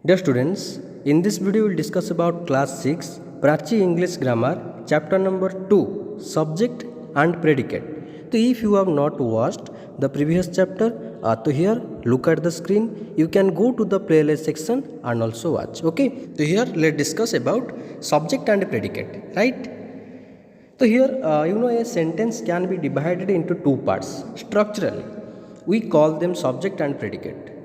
Dear students, in this video we will discuss about class 6 Prachi English Grammar chapter number 2 Subject and Predicate. So if you have not watched the previous chapter, so here look at the screen, you can go to the playlist section and also watch. Okay, so here let's discuss about subject and predicate, right? So here a sentence can be divided into two parts structurally. We call them subject and predicate.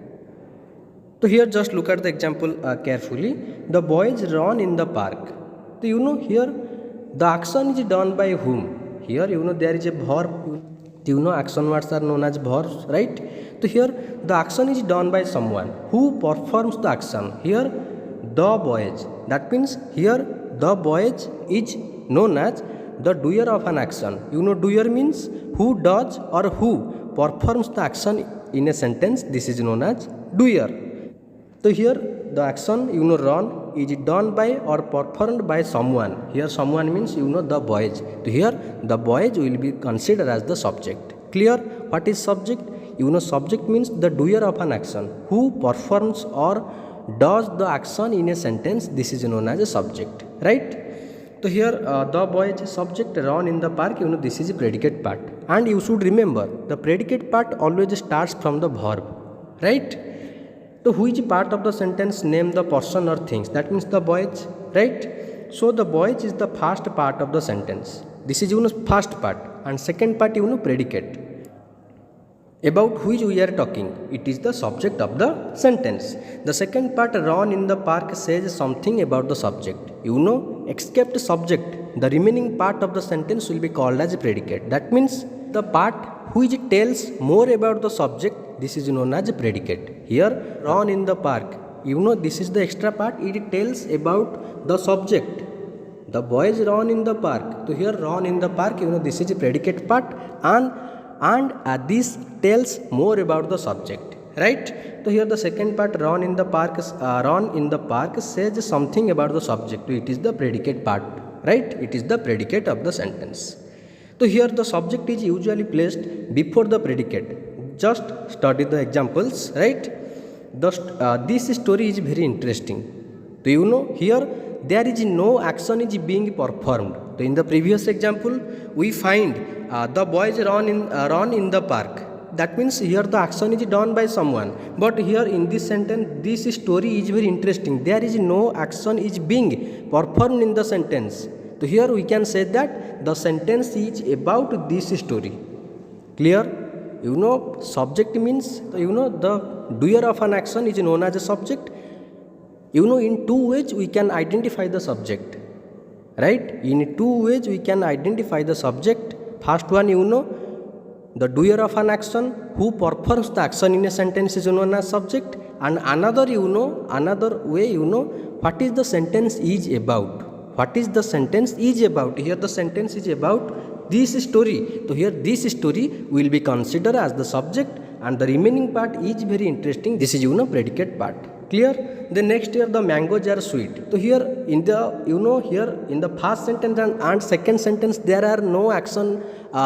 So here just look at the example carefully. The boys run in the park. So here the action is done by whom? Here there is a verb. Action words are known as verbs, right? So here the action is done by someone. Who performs the action? Here the boys. That means here the boys is known as the doer of an action. Doer means who does or who performs the action in a sentence. This is known as doer. So here the action run is done by or performed by someone. Here someone means the boys. So here the boys will be considered as the subject. Clear? What is subject? Subject means the doer of an action. Who performs or does the action in a sentence. This is known as a subject. Right? So here the boys is subject, run in the park. This is a predicate part. And you should remember the predicate part always starts from the verb. Right? So which part of the sentence name the person or things? That means the boys, right? So the boys is the first part of the sentence. This is first part, and second part predicate. About which we are talking, it is the subject of the sentence. The second part, run in the park, says something about the subject. Except subject, the remaining part of the sentence will be called as a predicate. That means the part which tells more about the subject, this is known as a predicate. Here, run in the park. This is the extra part. It tells about the subject. The boys run in the park. So here, run in the park. This is a predicate part, and this tells more about the subject. Right? So here, the second part, run in the park. Run in the park says something about the subject. So it is the predicate part. Right? It is the predicate of the sentence. So here, the subject is usually placed before the predicate. Just study the examples, right? This story is very interesting. So here there is no action is being performed. So in the previous example, we find the boys run in the park. That means here the action is done by someone. But here in this sentence, this story is very interesting. There is no action is being performed in the sentence. So here we can say that the sentence is about this story. Clear? Subject means, the doer of an action is known as a subject. In two ways we can identify the subject. Right? In two ways we can identify the subject. First one, the doer of an action who performs the action in a sentence is known as subject. And another, another way, what is the sentence is about. What is the sentence is about? Here the sentence is about this story. So here this story will be considered as the subject, and the remaining part is very interesting. This is predicate part. Clear? The next here the mangoes are sweet. So here in the here in the first sentence and second sentence there are no action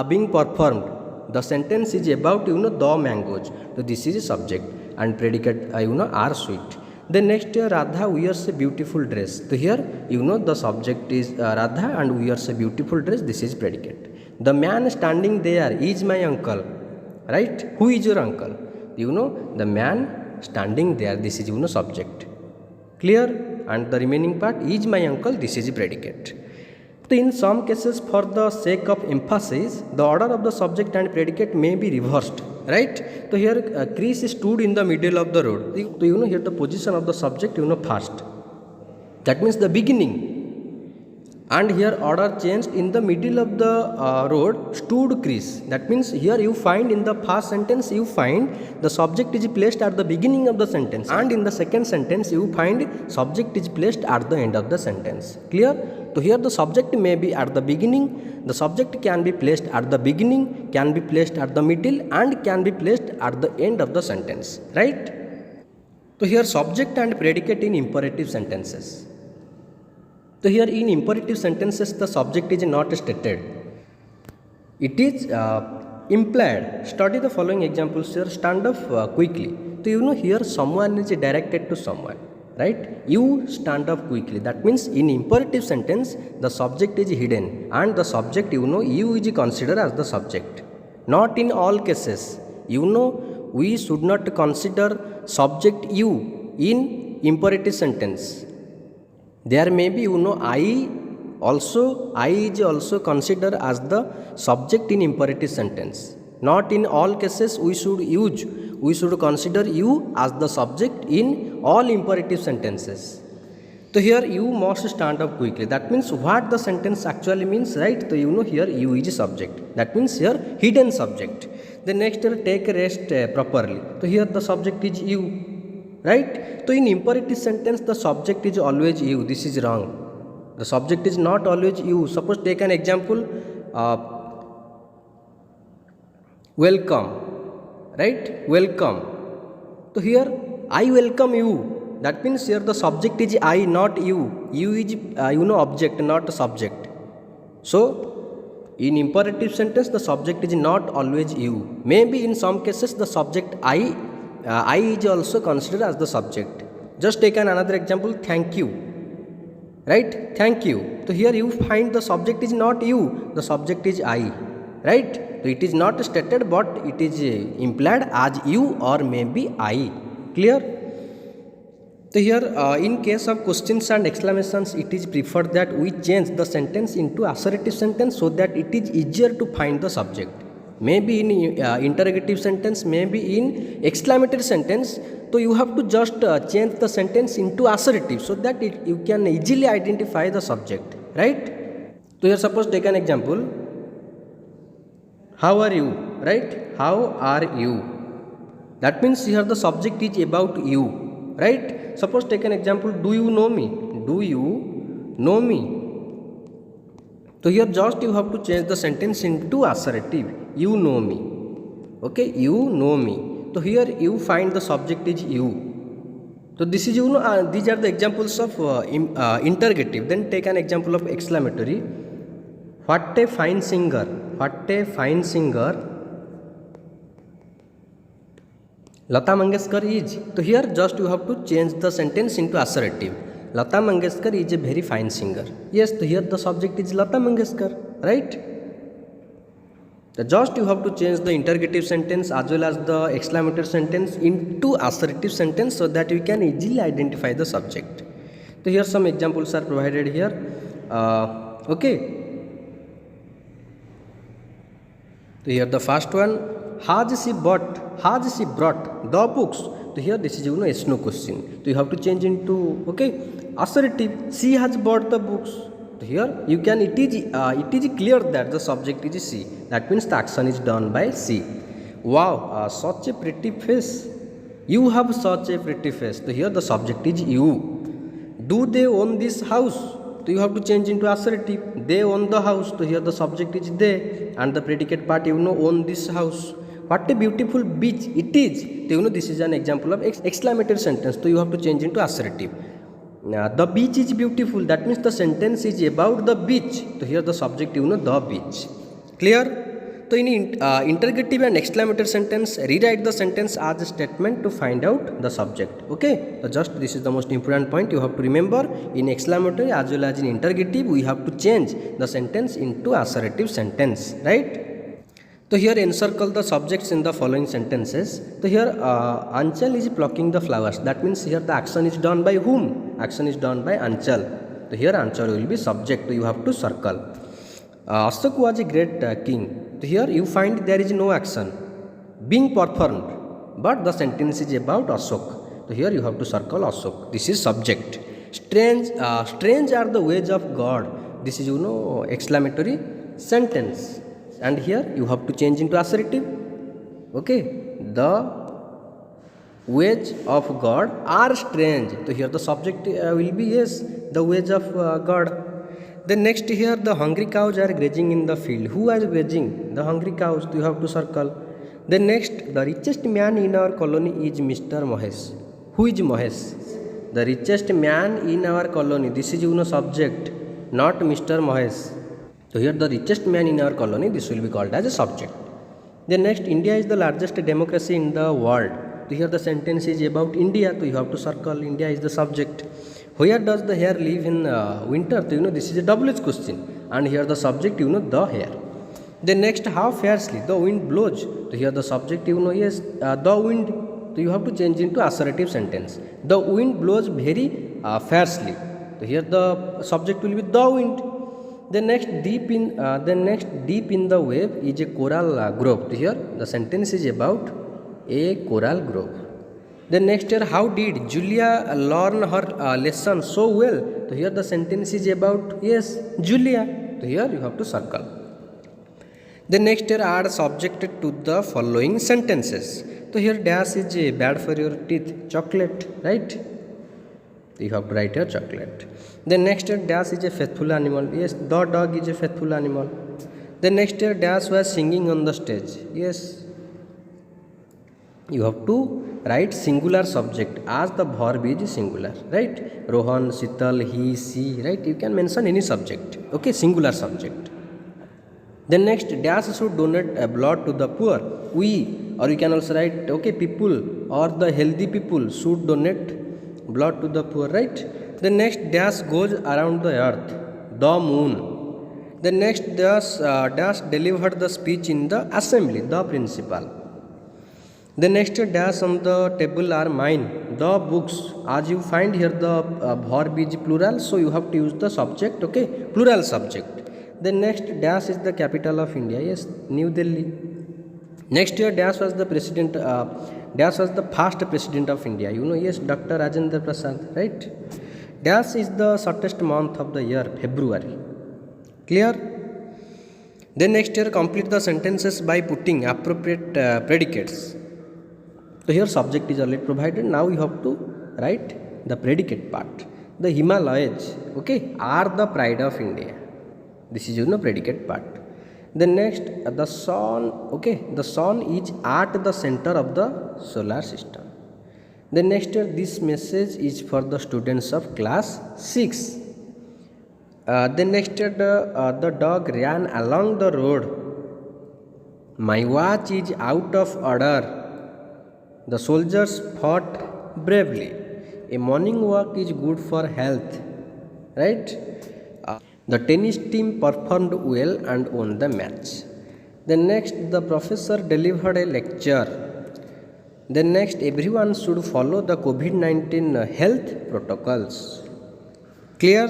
being performed. The sentence is about the mangoes. So this is a subject, and predicate are sweet. Then next here Radha wears a beautiful dress. So here the subject is Radha and wears a beautiful dress. This is predicate. The man standing there is my uncle. Right? Who is your uncle? The man standing there. This is subject. Clear? And the remaining part is my uncle. This is predicate. So in some cases, for the sake of emphasis, the order of the subject and predicate may be reversed. Right? So here Chris stood in the middle of the road. So here the position of the subject first. That means the beginning. And here order changed. In the middle of the road stood Chris. That means here you find in the first sentence you find the subject is placed at the beginning of the sentence, and in the second sentence you find subject is placed at the end of the sentence. Clear? So here the subject may be at the beginning, the subject can be placed at the beginning, can be placed at the middle, and can be placed at the end of the sentence. Right? So here subject and predicate in imperative sentences. So here in imperative sentences the subject is not stated. It is implied. Study the following examples here. Stand up quickly. So here someone is directed to someone. right? You stand up quickly. That means in imperative sentence the subject is hidden and the subject, you know, you is considered as the subject. Not in all cases, you know, we should not consider subject you in imperative sentence. There may be, you know, I is also considered as the subject in imperative sentence. Not in all cases we should consider you as the subject in all imperative sentences. So here you must stand up quickly. That means what the sentence actually means, right? So you know, here you is a subject. That means here hidden subject. The next here, take a rest properly. So here the subject is you, right? So in imperative sentence the subject is always you. This is wrong. The subject is not always you. Suppose take an example, welcome, right? Welcome. So here I welcome you. That means here the subject is I, not you. You is you know, object, not subject. So in imperative sentence the subject is not always you. Maybe in some cases the subject I is also considered as the subject. Just take another example, thank you, right? Thank you. So here you find the subject is not you, the subject is I, right? So it is not stated but it is implied as you or maybe I. Clear? So here in case of questions and exclamations, it is preferred that we change the sentence into assertive sentence so that it is easier to find the subject. Maybe in interrogative sentence, maybe in exclamatory sentence, so you have to just change the sentence into assertive so that you can easily identify the subject, right? So here suppose take an example, how are you, right? How are you? That means here the subject is about you, right? Suppose take an example, do you know me? Do you know me? So here just you have to change the sentence into assertive. You know me. Okay, you know me. So here you find the subject is you. So this is, you know, these are the examples of interrogative. Then take an example of exclamatory. What a fine singer. What a fine singer Lata Mangeshkar is. So here just you have to change the sentence into assertive. Lata Mangeshkar is a very fine singer. Yes, so here the subject is Lata Mangeshkar, right? So just you have to change the interrogative sentence as well as the exclamatory sentence into assertive sentence so that you can easily identify the subject. So here some examples are provided here. Okay. So here the first one, has she brought the books? So here this is, you know, yes no question. So you have to change into, okay, assertive. She has bought the books. So here you can, it is clear that the subject is she. That means the action is done by she. Wow, such a pretty face. You have such a pretty face. So here the subject is you. Do they own this house? So you have to change into assertive. They own the house. So here the subject is they and the predicate part, you know, own this house. What a beautiful beach it is. So you know, this is an example of exclamatory sentence. So you have to change into assertive. The beach is beautiful. That means the sentence is about the beach. So here the subject, you know, the beach. Clear? So in interrogative and exclamatory sentence, rewrite the sentence as a statement to find out the subject. Okay? So just this is the most important point you have to remember. In exclamatory as well as in interrogative, we have to change the sentence into assertive sentence. Right? So here encircle the subjects in the following sentences. So here Anchal is plucking the flowers. That means here the action is done by whom? Action is done by Anchal. So here Anchal will be subject. So you have to circle. Ashok was a great king. So here you find there is no action being performed, but the sentence is about Ashok. So here you have to circle Ashok. This is subject. Strange are the ways of God. This is, you know, exclamatory sentence. And here you have to change into assertive. Okay, the ways of God are strange. So here the subject will be yes, the ways of God. Then next here the hungry cows are grazing in the field. Who is grazing? The hungry cows. So you have to circle. Then next, the richest man in our colony is Mr. Mahesh. Who is Mahesh? The richest man in our colony. This is, you know, subject, not Mr. Mahesh. So here the richest man in our colony, this will be called as a subject. Then next, India is the largest democracy in the world. So here the sentence is about India, so you have to circle India is the subject. Where does the hare live in winter? So this is a WH question, and here the subject the hare. The next, how fiercely the wind blows. So here the subject yes, the wind. So you have to change into assertive sentence. The wind blows very fiercely. So here the subject will be the wind. The next, deep in the wave is a coral grove. So here the sentence is about a coral grove. The next year, how did Julia learn her lesson so well? So here the sentence is about yes, Julia. So here you have to circle. The next year, add subject to the following sentences. So here dash is bad for your teeth, chocolate, right? You have to write here chocolate. The next year, dash is a faithful animal. Yes, the dog is a faithful animal. The next year, dash was singing on the stage. Yes, you have to write singular subject as the verb is singular, right? Rohan, Sital, he, she, right? You can mention any subject. Okay, singular subject. The next, dash should donate blood to the poor. We, or you can also write okay, people or the healthy people should donate blood to the poor, right? The next, dash goes around the earth, the moon. The next, dash delivered the speech in the assembly, the principal. The next, dash on the table are mine, the books. As you find here the verb is plural, so you have to use the subject, okay, plural subject. The next, dash is the capital of India. Yes, New Delhi. Next year, dash was the president. Dash was the first president of India. Yes, Dr. Rajendra Prasad. Right. Dash is the shortest month of the year, February. Clear? Then next year, complete the sentences by putting appropriate predicates. So here subject is already provided. Now you have to write the predicate part. The Himalayas, okay, are the pride of India. This is predicate part. The next, the sun, okay, the sun is at the center of the solar system. The next, this message is for the students of class 6. The next, the dog ran along the road. My watch is out of order. The soldiers fought bravely. A morning walk is good for health, right? The tennis team performed well and won the match. The next, the professor delivered a lecture. The next, everyone should follow the COVID-19 health protocols. Clear?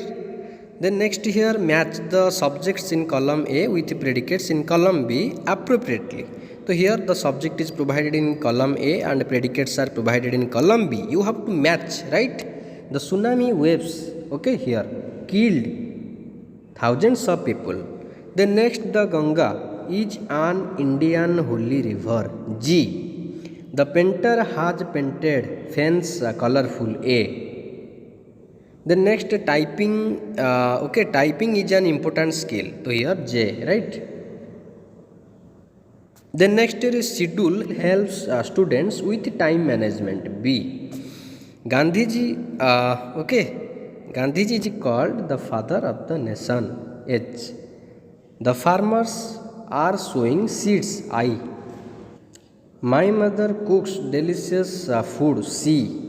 The next here, match the subjects in column A with predicates in column B appropriately. So here the subject is provided in column A and predicates are provided in column B. You have to match, right? The tsunami waves, okay, here killed thousands of people. The next, the Ganga is an Indian holy river. G. The painter has painted fence colorful. A. The next, typing. Typing is an important skill. So here J, right? The next is schedule helps students with time management. B. Gandhiji. Gandhiji is called the father of the nation. H. The farmers are sowing seeds. I. My mother cooks delicious food. C.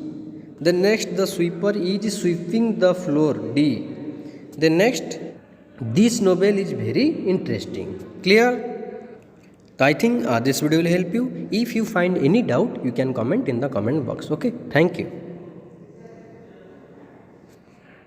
The next, the sweeper is sweeping the floor. D. The next, this novel is very interesting. Clear? So I think this video will help you. If you find any doubt, you can comment in the comment box. Okay. Thank you.